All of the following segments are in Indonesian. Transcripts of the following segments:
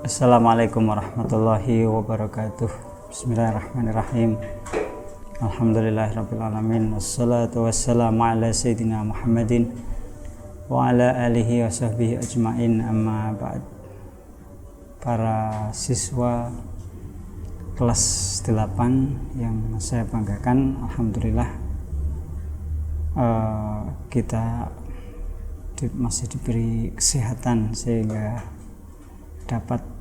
Assalamualaikum warahmatullahi wabarakatuh. Bismillahirrahmanirrahim. Alhamdulillahirrabbilalamin. Wassalatu wassalamu ala sayyidina Muhammadin wa ala alihi wa sahbihi ajma'in, amma ba'd. Para siswa kelas 8 yang saya banggakan, alhamdulillah kita masih diberi kesehatan sehingga dapat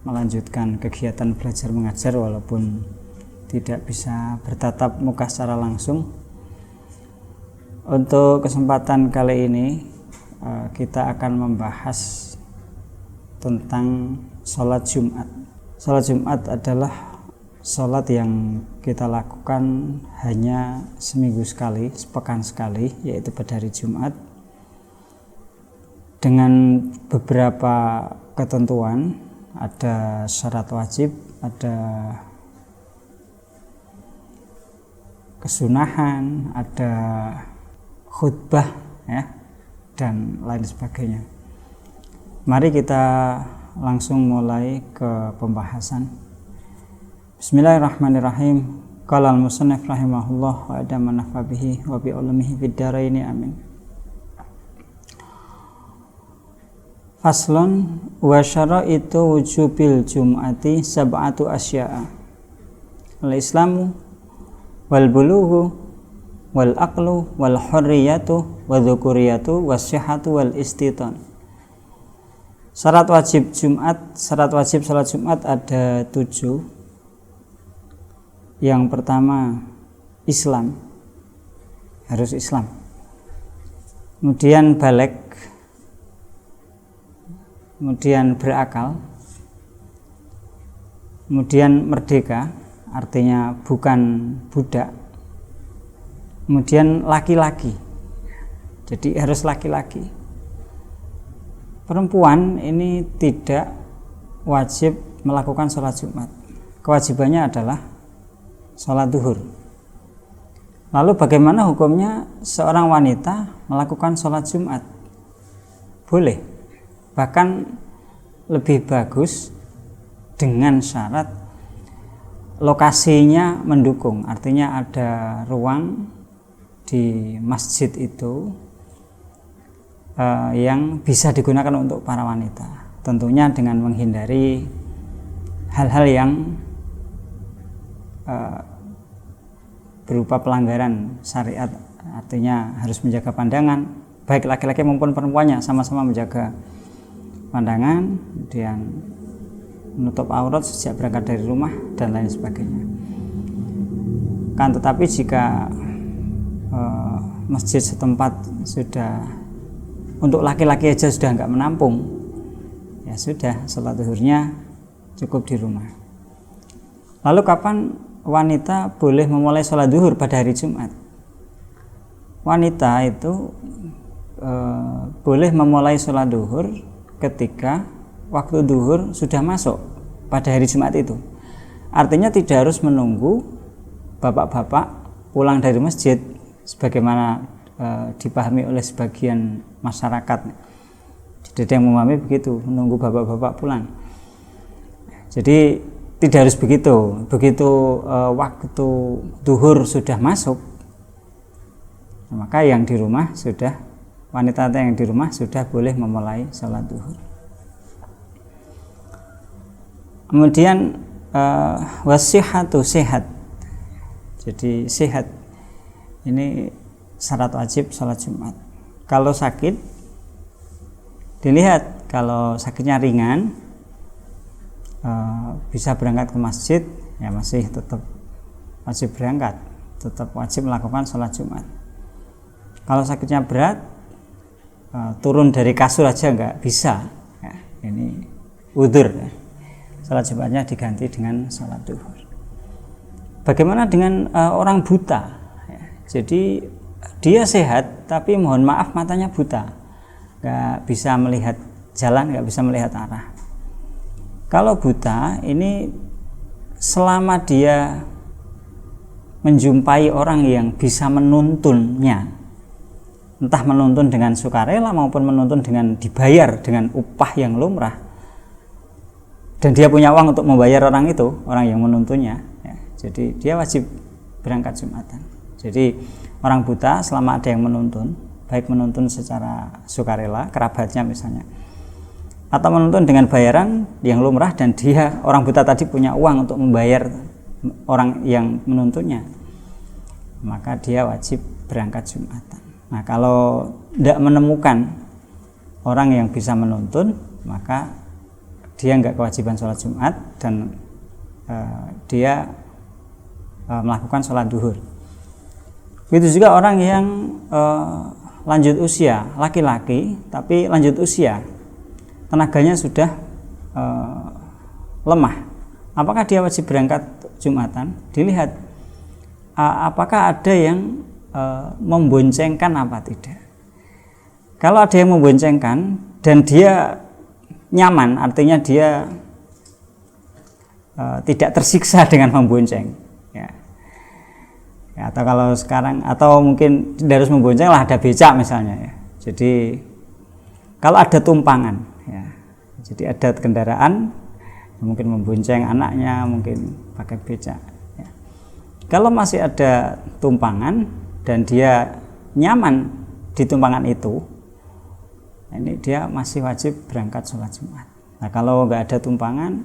melanjutkan kegiatan belajar mengajar walaupun tidak bisa bertatap muka secara langsung. Untuk kesempatan kali ini kita akan membahas tentang sholat Jumat. Sholat Jumat adalah sholat yang kita lakukan hanya seminggu sekali, sepekan sekali, yaitu pada hari Jumat, dengan beberapa ketentuan. Ada syarat wajib, ada kesunahan, ada khutbah, ya, dan lain sebagainya. Mari kita langsung mulai ke pembahasan. Bismillahirrahmanirrahim. Qala al-musannif rahimahullah wa adama nafa bihi wa bi ulamihi fid dharaini amin. Faslun wa syaraitu wujubil jum'ati sab'atu asya'a: al-islamu wal bulughu wal aqlu wal hurriyatu wa dzukuriyatu was-sihhatu wal istitan. Syarat wajib salat Jumat ada 7. Yang pertama, Islam, harus Islam. Kemudian baligh, kemudian berakal, kemudian merdeka, artinya bukan budak, kemudian laki-laki, jadi harus laki-laki. Perempuan ini tidak wajib melakukan sholat Jumat, kewajibannya adalah sholat duhur. Lalu bagaimana hukumnya seorang wanita melakukan sholat Jumat? Boleh, bahkan lebih bagus dengan syarat lokasinya mendukung, artinya ada ruang di masjid itu yang bisa digunakan untuk para wanita, tentunya dengan menghindari hal-hal yang berupa pelanggaran syariat, artinya harus menjaga pandangan, baik laki-laki maupun perempuannya sama-sama menjaga pandangan, kemudian menutup aurat sejak berangkat dari rumah dan lain sebagainya. Kan tetapi jika masjid setempat sudah untuk laki-laki aja sudah enggak menampung, ya sudah, sholat zuhurnya cukup di rumah. Lalu kapan wanita boleh memulai sholat zuhur pada hari Jumat? Wanita itu boleh memulai sholat zuhur ketika waktu duhur sudah masuk pada hari Jumat itu. Artinya tidak harus menunggu bapak-bapak pulang dari masjid sebagaimana dipahami oleh sebagian masyarakat. Jadi ada yang memahami begitu, menunggu bapak-bapak pulang. Jadi tidak harus begitu. Begitu waktu duhur sudah masuk, maka yang di rumah sudah, wanita yang di rumah sudah boleh memulai sholat duhur. Kemudian wasihatu, sehat. Jadi sehat ini syarat wajib sholat Jumat. Kalau sakit, dilihat, kalau sakitnya ringan, bisa berangkat ke masjid, ya masih tetap wajib berangkat, tetap wajib melakukan sholat Jumat. Kalau sakitnya berat, turun dari kasur aja nggak bisa, ya, ini udzur, ya. Sholat Jumatnya diganti dengan sholat duhur. Bagaimana dengan orang buta, ya, jadi dia sehat tapi mohon maaf matanya buta, nggak bisa melihat jalan, nggak bisa melihat arah. Kalau buta ini, selama dia menjumpai orang yang bisa menuntunnya, entah menuntun dengan sukarela maupun menuntun dengan dibayar dengan upah yang lumrah, dan dia punya uang untuk membayar orang itu, orang yang menuntunnya, ya, jadi dia wajib berangkat Jumatan. Jadi orang buta selama ada yang menuntun, baik menuntun secara sukarela, kerabatnya misalnya, atau menuntun dengan bayaran yang lumrah dan dia orang buta tadi punya uang untuk membayar orang yang menuntunnya, maka dia wajib berangkat Jumatan. Nah, kalau tidak menemukan orang yang bisa menuntun, maka dia nggak kewajiban sholat Jumat dan dia melakukan sholat duhur. Begitu juga orang yang lanjut usia, laki-laki tapi lanjut usia, tenaganya sudah lemah. Apakah dia wajib berangkat Jumatan? Dilihat apakah ada yang memboncengkan apa tidak. Kalau ada yang memboncengkan dan dia nyaman, artinya dia tidak tersiksa dengan membonceng, ya. Ya, atau kalau sekarang, atau mungkin tidak harus membonceng lah, ada becak misalnya, ya. Jadi kalau ada tumpangan, ya, jadi ada kendaraan mungkin membonceng anaknya, mungkin pakai becak, ya. Kalau masih ada tumpangan dan dia nyaman di tumpangan itu, ini dia masih wajib berangkat sholat Jumat. Nah, kalau nggak ada tumpangan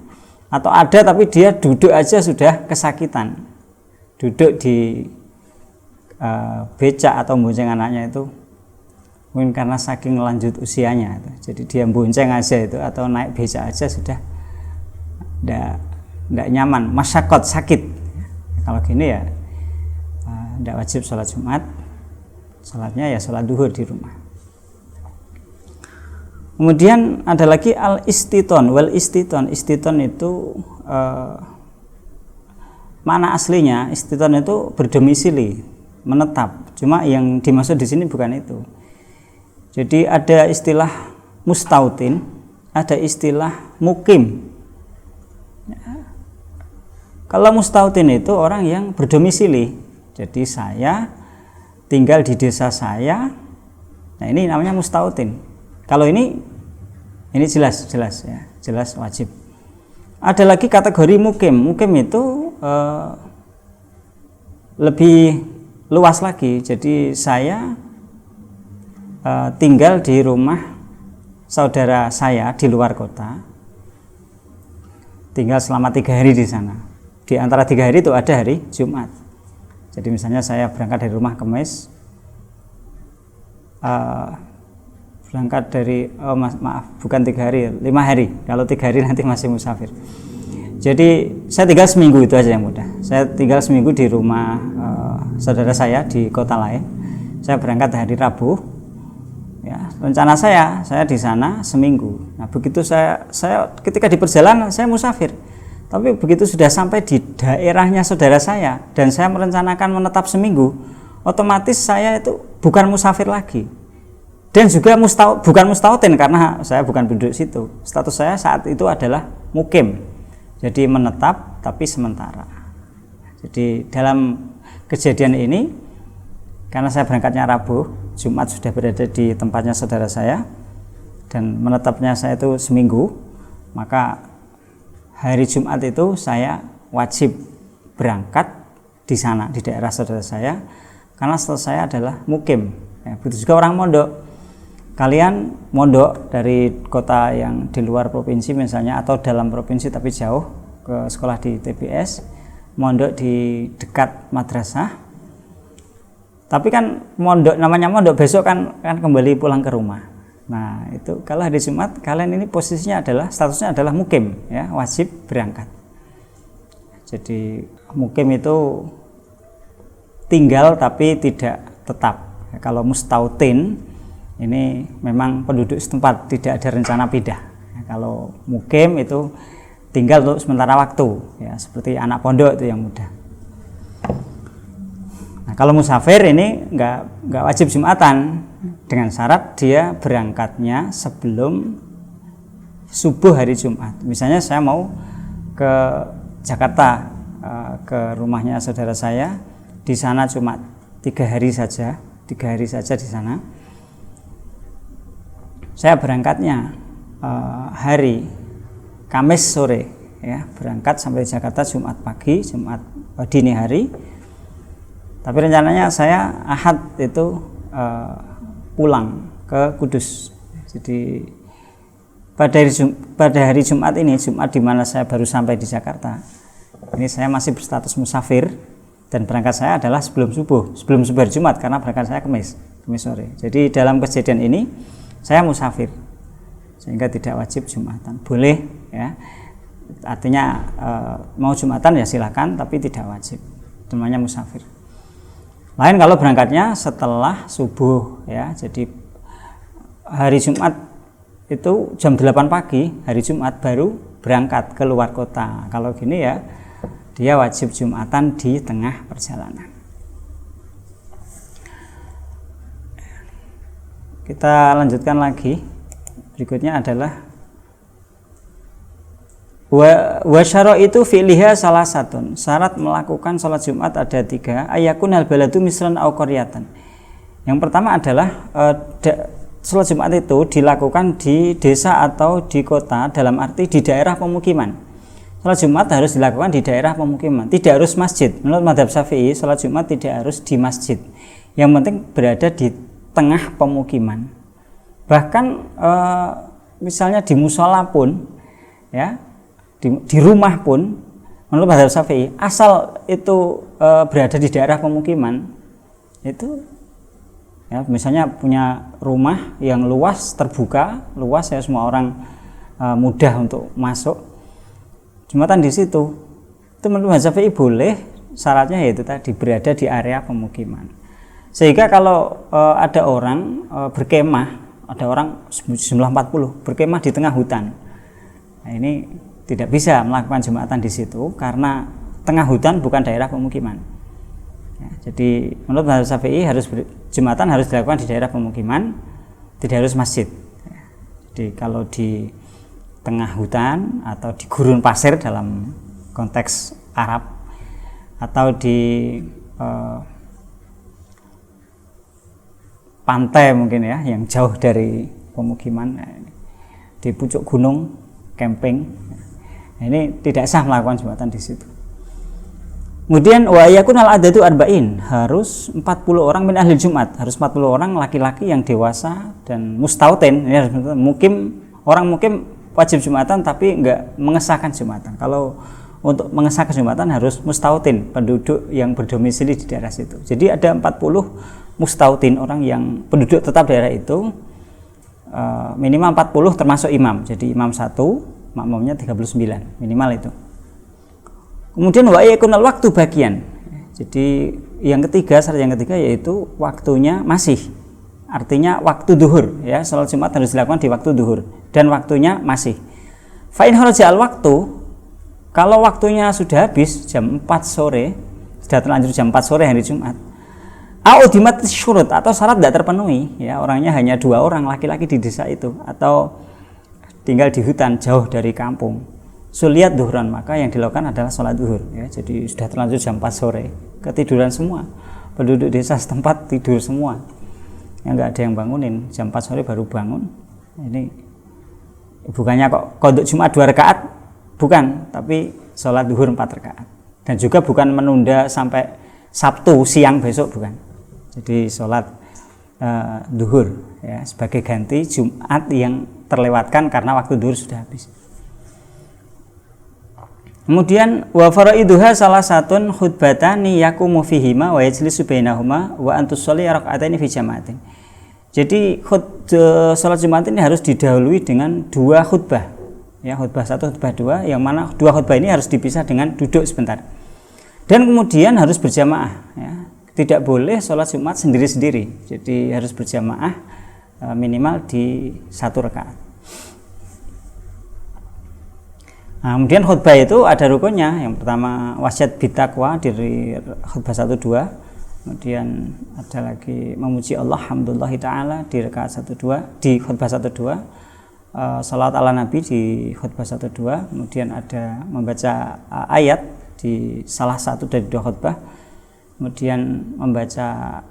atau ada tapi dia duduk aja sudah kesakitan, duduk di becak atau bonceng anaknya itu mungkin karena saking lanjut usianya itu. Jadi dia bonceng aja itu atau naik becak aja sudah tidak nyaman, masyakot, sakit. Kalau gini ya tidak wajib sholat Jumat, sholatnya ya sholat duhur di rumah. Kemudian ada lagi al-istiton. Istiton itu makna aslinya istiton itu berdomisili, menetap. Cuma yang dimaksud di sini bukan itu. Jadi ada istilah mustautin, ada istilah mukim. Ya. Kalau mustautin itu orang yang berdomisili. Jadi saya tinggal di desa saya. Nah, ini namanya mustautin. Kalau ini jelas ya, jelas wajib. Ada lagi kategori mukim. Mukim itu lebih luas lagi. Jadi saya tinggal di rumah saudara saya di luar kota, tinggal selama 3 hari di sana. Di antara 3 hari itu ada hari Jumat. Jadi misalnya saya berangkat dari rumah Kamis, berangkat dari bukan 3 hari, 5 hari. Kalau 3 hari nanti masih musafir. Jadi saya tinggal seminggu, itu aja yang mudah. Saya tinggal seminggu di rumah saudara saya di kota lain. Saya berangkat hari Rabu. Ya, rencana saya di sana seminggu. Nah, begitu saya ketika di perjalanan saya musafir. Tapi begitu sudah sampai di daerahnya saudara saya dan saya merencanakan menetap seminggu, otomatis saya itu bukan musafir lagi. Dan juga bukan mustautin karena saya bukan penduduk situ. Status saya saat itu adalah mukim. Jadi menetap tapi sementara. Jadi dalam kejadian ini, karena saya berangkatnya Rabu, Jumat sudah berada di tempatnya saudara saya dan menetapnya saya itu seminggu, maka hari Jumat itu saya wajib berangkat di sana, di daerah saudara saya, karena status saya adalah mukim. Ya, begitu juga orang mondok. Kalian mondok dari kota yang di luar provinsi misalnya, atau dalam provinsi tapi jauh, ke sekolah di TPS, mondok di dekat madrasah. Tapi kan mondok, namanya mondok, besok kan kembali pulang ke rumah. Nah, itu kalau hari Jumat kalian ini posisinya adalah, statusnya adalah mukim, ya, wajib berangkat. Jadi mukim itu tinggal tapi tidak tetap. Kalau mustautin ini memang penduduk setempat, tidak ada rencana pindah. Kalau mukim itu tinggal untuk sementara waktu, ya, seperti anak pondok itu yang mudah. Nah, kalau musafir ini nggak wajib Jumatan, dengan syarat dia berangkatnya sebelum subuh hari Jumat. Misalnya saya mau ke Jakarta, ke rumahnya saudara saya, di sana cuma 3 hari saja di sana. Saya berangkatnya hari Kamis sore, ya, berangkat sampai di Jakarta Jumat pagi, Jumat dini hari. Tapi rencananya saya Ahad itu pulang ke Kudus. Jadi pada hari Jumat ini, Jumat di mana saya baru sampai di Jakarta, ini saya masih berstatus musafir dan berangkat saya adalah sebelum subuh hari Jumat karena berangkat saya Kamis sore. Jadi dalam kejadian ini saya musafir sehingga tidak wajib Jumatan. Boleh, ya, artinya mau Jumatan ya silakan, tapi tidak wajib, namanya musafir. Lain kalau berangkatnya setelah subuh, ya, jadi hari Jumat itu jam 8 pagi hari Jumat baru berangkat ke luar kota. Kalau gini ya dia wajib Jumatan di tengah perjalanan. Kita lanjutkan lagi. Berikutnya adalah wa syaraitu fi'liha salah satu. Syarat melakukan sholat Jumat ada 3. Ayakun al baladu misran au qaryatan. Yang pertama adalah sholat Jumat itu dilakukan di desa atau di kota, dalam arti di daerah pemukiman. Sholat Jumat harus dilakukan di daerah pemukiman, tidak harus masjid. Menurut mazhab Syafi'i, sholat Jumat tidak harus di masjid. Yang penting berada di tengah pemukiman. Bahkan misalnya di musola pun, ya, di rumah pun, menurut mazhab Syafi'i, asal itu berada di daerah pemukiman, itu, ya, misalnya punya rumah yang luas, terbuka, luas, ya, semua orang mudah untuk masuk, Jumatan di situ, itu menurut mazhab Syafi'i boleh, syaratnya yaitu tadi berada di area pemukiman. Sehingga kalau ada orang berkemah, ada orang jumlah 40 berkemah di tengah hutan, nah ini tidak bisa melakukan Jumatan di situ karena tengah hutan bukan daerah pemukiman. Ya, jadi menurut mazhab Syafi'i Jumatan harus dilakukan di daerah pemukiman, tidak harus masjid. Ya, jadi kalau di tengah hutan atau di gurun pasir dalam konteks Arab, atau di pantai mungkin, ya, yang jauh dari pemukiman, di pucuk gunung camping, ini tidak sah melakukan Jumatan di situ. Kemudian wa yakun al adadu arba'in, harus 40 orang min ahli Jumat, harus 40 orang laki-laki yang dewasa dan mustautin, ya, orang mukim wajib Jumatan tapi enggak mengesahkan Jumatan. Kalau untuk mengesahkan Jumatan harus mustautin, penduduk yang berdomisili di daerah situ. Jadi ada 40 mustautin, orang yang penduduk tetap daerah itu, minimal 40 termasuk imam. Jadi imam 1, makmumnya 39, minimal itu. Kemudian wa yakunal waktu bagian. Jadi syarat yang ketiga yaitu waktunya masih. Artinya waktu duhur, ya, salat Jumat harus dilakukan di waktu duhur dan waktunya masih. Fa in kharaja al waktu, kalau waktunya sudah habis jam 4 sore, sudah terlanjur jam 4 sore hari Jumat, audimat syurut, atau syarat tidak terpenuhi, ya, orangnya hanya 2 orang laki-laki di desa itu, atau tinggal di hutan jauh dari kampung, suliat duhran, maka yang dilakukan adalah sholat duhur, ya. Jadi sudah terlanjur jam 4 sore, ketiduran semua, penduduk desa setempat tidur semua, ya, nggak ada yang bangunin, jam 4 sore baru bangun. Ini bukannya kok qodok Jumat 2 rakaat, bukan, tapi sholat duhur 4 rakaat, dan juga bukan menunda sampai Sabtu siang besok, bukan. Jadi sholat duhur, ya, sebagai ganti Jumat yang terlewatkan karena waktu duhur sudah habis. Kemudian wa faraiduha salah satun khutbatani yaqumu fihima wa yajlisu bainahuma wa antusolli raka'ataini fi jama'atin. Jadi sholat Jumat ini harus didahului dengan 2 khutbah, ya, khutbah 1, khutbah 2, yang mana 2 khutbah ini harus dipisah dengan duduk sebentar. Dan kemudian harus berjamaah, ya. Tidak boleh sholat Jumat sendiri-sendiri. Jadi harus berjamaah minimal di 1 rakaat. Nah, kemudian khutbah itu ada rukunnya. Yang pertama wasiat bittaqwa dari khutbah 1, 2. Kemudian ada lagi memuji Allah hamdulillahi ta'ala di rakaat 1, 2, di khutbah 1, 2. Salat ala Nabi di khutbah 1, 2. Kemudian ada membaca ayat di salah satu dari 2 khutbah, kemudian membaca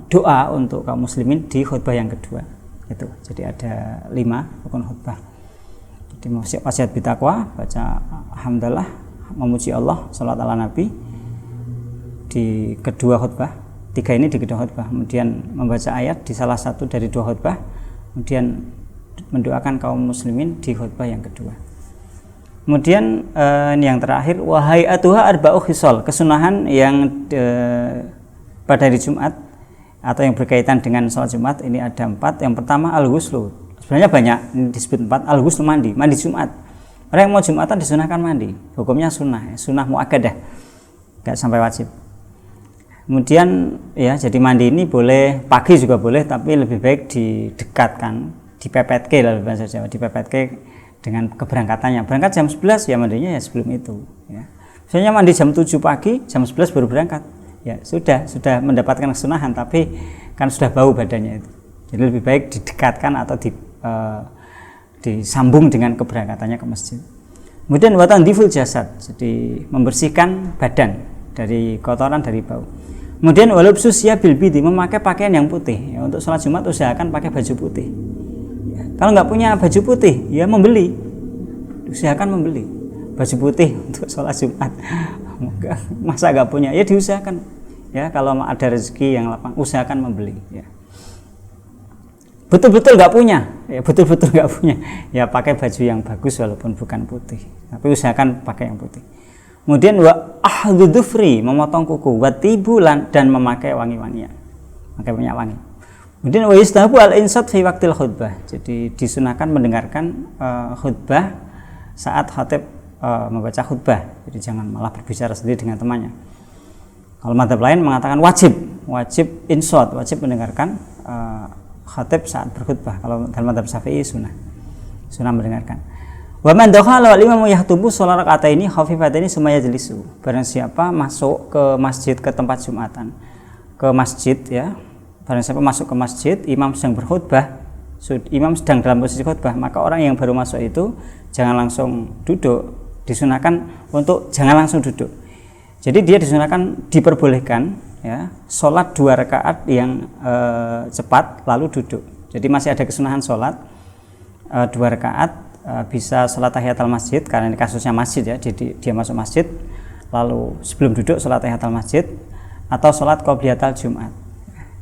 doa untuk kaum muslimin di khutbah yang kedua. Itu jadi ada 5 rukun khutbah. Jadi wasiat bitakwa, baca alhamdulillah, memuji Allah, salat ala Nabi di kedua khutbah. 3 ini di kedua khutbah. Kemudian membaca ayat di salah satu dari 2 khutbah. Kemudian mendoakan kaum muslimin di khutbah yang kedua. Kemudian ini yang terakhir, wahai atuha arba'u khisal, kesunahan yang pada hari Jumat atau yang berkaitan dengan sholat Jumat ini ada 4. Yang pertama al-ghuslu. Sebenarnya banyak, ini disebut 4. Al-ghuslu, mandi Jumat. Orang yang mau Jumatan disunahkan mandi. Hukumnya sunnah muakkadah, enggak sampai wajib. Kemudian ya, jadi mandi ini boleh pagi juga boleh, tapi lebih baik didekatkan, dipepetke lah bahasa Jawa, dipepetke dengan keberangkatannya. Berangkat jam 11 ya mandinya ya sebelum itu ya. Misalnya mandi jam 7 pagi, jam 11 baru berangkat. Ya, sudah mendapatkan kesunahan, tapi kan sudah bau badannya itu. Jadi lebih baik didekatkan atau disambung dengan keberangkatannya ke masjid. Kemudian watan diful jasad, jadi membersihkan badan dari kotoran, dari bau. Kemudian walubsus ya bilbidi, memakai pakaian yang putih. Ya, untuk sholat Jumat usahakan pakai baju putih. Ya, kalau nggak punya baju putih, ya membeli. Usahakan membeli baju putih untuk sholat Jumat. Masa nggak punya, ya diusahakan. Ya, kalau ada rezeki yang lapang, usahakan membeli. Ya. Betul-betul nggak punya, ya pakai baju yang bagus walaupun bukan putih. Tapi usahakan pakai yang putih. Kemudian wa ahdudufri, memotong kuku, wa tibulan, dan memakai wangi-wangian, memakai minyak wangi. Kemudian wa yustahabu al-insat fi waqtil khutbah, jadi disunahkan mendengarkan khutbah saat khatib membaca khutbah, jadi jangan malah berbicara sendiri dengan temannya. Kalau madzhab lain mengatakan wajib insat, wajib mendengarkan khatib saat berkhutbah. Kalau dalam madzhab Syafi'i sunnah mendengarkan. Wa man dakhala wal imamu yahtubu shalat raka'ataini khafifataini summa yajlisu. Barang siapa masuk ke masjid, ke tempat Jumatan, ke masjid ya. Barang siapa masuk ke masjid, imam sedang berkhutbah, imam sedang dalam posisi khutbah, maka orang yang baru masuk itu jangan langsung duduk. Disunahkan untuk jangan langsung duduk. Jadi dia disunahkan, diperbolehkan ya, sholat 2 rakaat yang cepat lalu duduk. Jadi masih ada kesunahan sholat 2 rakaat. Bisa sholat tahiyatul masjid, karena ini kasusnya masjid ya, jadi dia masuk masjid lalu sebelum duduk sholat tahiyatul masjid, atau sholat qobliyatul Jumat.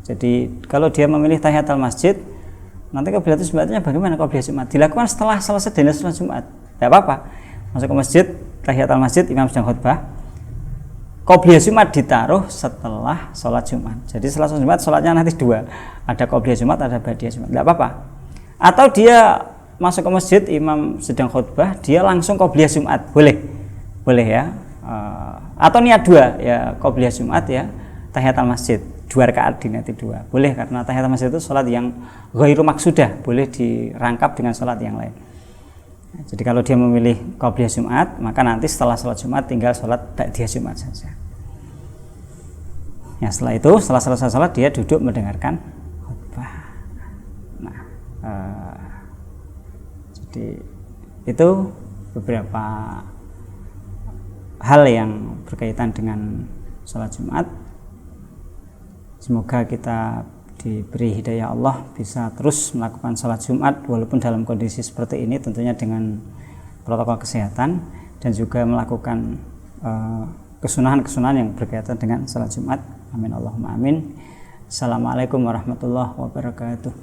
Jadi kalau dia memilih tahiyatul masjid, nanti qobliyatul Jumatnya bagaimana? Qobliyah Jumat dilakukan setelah selesai dari sholat Jumat, tidak apa-apa. Masuk ke masjid, tahiyatul masjid, imam sedang khutbah, qobliyah Jumat ditaruh setelah sholat Jumat. Jadi setelah sholat Jumat sholatnya nanti 2, ada qobliyah Jumat, ada ba'diyah Jumat, tidak apa-apa. Atau dia masuk ke masjid, imam sedang khutbah, dia langsung qobliyah Jumat, boleh ya. Atau niat 2 ya, qobliyah Jumat ya, tahiyatul masjid 2 rakaat diniyati 2, boleh, karena tahiyatul masjid itu sholat yang ghairu maksudah, boleh dirangkap dengan sholat yang lain. Jadi kalau dia memilih qobliyah Jumat, maka nanti setelah sholat Jumat tinggal sholat ba'diyah Jumat saja. Ya, setelah itu, setelah selesai sholat, dia duduk mendengarkan khutbah. Nah, jadi itu beberapa hal yang berkaitan dengan sholat Jumat. Semoga kita diberi hidayah Allah, bisa terus melakukan sholat Jumat walaupun dalam kondisi seperti ini, tentunya dengan protokol kesehatan, dan juga melakukan kesunahan-kesunahan yang berkaitan dengan sholat Jumat. Amin Allahumma amin. Assalamualaikum warahmatullahi wabarakatuh.